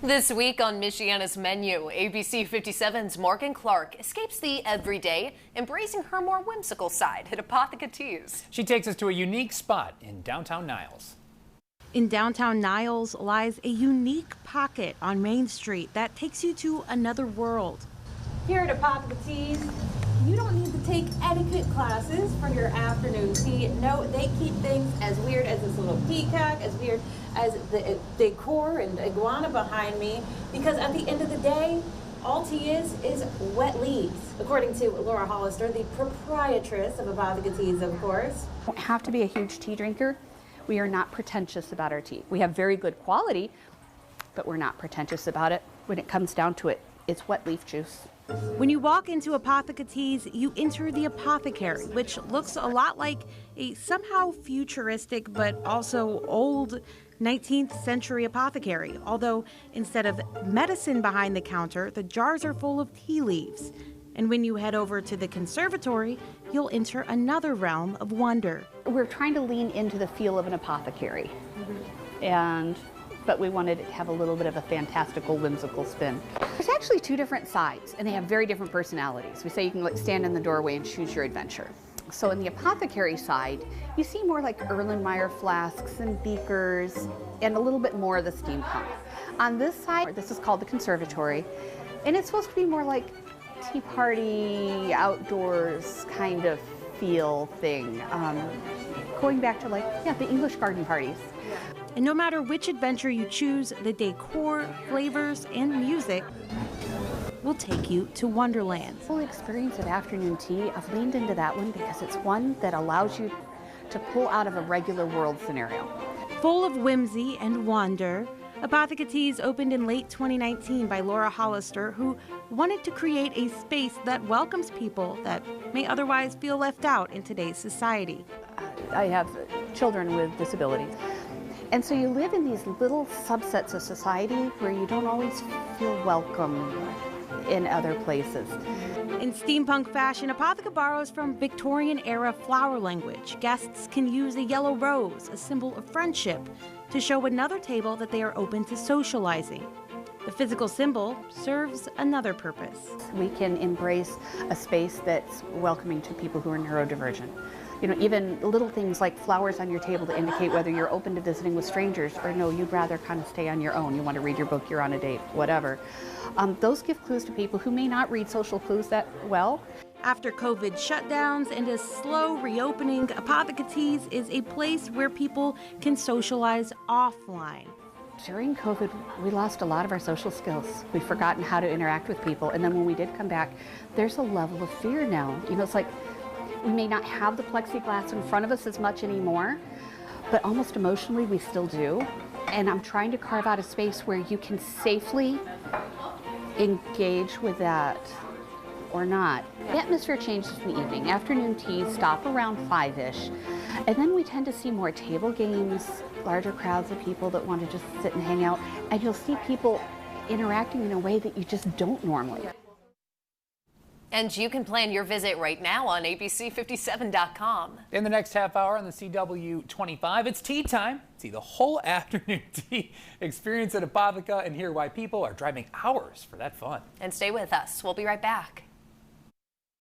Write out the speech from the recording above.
This week on Michiana's menu, ABC 57's Morgan Clark escapes the everyday, embracing her more whimsical side at Apothica Teas. She takes us to a unique spot in downtown Niles. In downtown Niles lies a unique pocket on Main Street that takes you to another world. Here at Apothica Teas, you don't need to take etiquette classes for your afternoon tea. No, they keep things as weird as this little peacock, as weird as the decor and iguana behind me, because at the end of the day, all tea is wet leaves, according to Laura Hollister, the proprietress of Apothica Teas, of course. You don't have to be a huge tea drinker. We are not pretentious about our tea. We have very good quality, but we're not pretentious about it. When it comes down to it, it's wet leaf juice. When you walk into Apothica Teas, you enter the apothecary, which looks a lot like a somehow futuristic but also old 19th century apothecary. Although instead of medicine behind the counter, the jars are full of tea leaves. And when you head over to the conservatory, you'll enter another realm of wonder. We're trying to lean into the feel of an apothecary. But we wanted it to have a little bit of a fantastical, whimsical spin. There's actually two different sides, and they have very different personalities. We say you can stand in the doorway and choose your adventure. So in the apothecary side, you see more like Erlenmeyer flasks and beakers, and a little bit more of the steampunk. On this side, this is called the conservatory, and it's supposed to be more like tea party, outdoors kind of feel thing. Going back to the English garden parties. And no matter which adventure you choose, the decor, flavors, and music will take you to Wonderland. The whole experience of afternoon tea, I've leaned into that one because it's one that allows you to pull out of a regular world scenario. Full of whimsy and wonder, Apothica Teas opened in late 2019 by Laura Hollister, who wanted to create a space that welcomes people that may otherwise feel left out in today's society. I have children with disabilities. And so you live in these little subsets of society where you don't always feel welcome in other places. In steampunk fashion, Apothica borrows from Victorian-era flower language. Guests can use a yellow rose, a symbol of friendship, to show another table that they are open to socializing. The physical symbol serves another purpose. We can embrace a space that's welcoming to people who are neurodivergent. You know, even little things like flowers on your table to indicate whether you're open to visiting with strangers or no, you'd rather kind of stay on your own. You want to read your book, you're on a date, whatever. Those give clues to people who may not read social clues that well. After COVID shutdowns and a slow reopening, Apothica Teas is a place where people can socialize offline. During COVID, we lost a lot of our social skills. We've forgotten how to interact with people. And then when we did come back, there's a level of fear now. You know, it's like we may not have the plexiglass in front of us as much anymore, but almost emotionally we still do. And I'm trying to carve out a space where you can safely engage with that or not. The atmosphere changes in the evening. Afternoon teas stop around 5-ish. And then we tend to see more table games, larger crowds of people that want to just sit and hang out. And you'll see people interacting in a way that you just don't normally. And you can plan your visit right now on abc57.com. In the next half hour on the CW25, it's tea time. See the whole afternoon tea experience at Apothica and hear why people are driving hours for that fun. And stay with us. We'll be right back.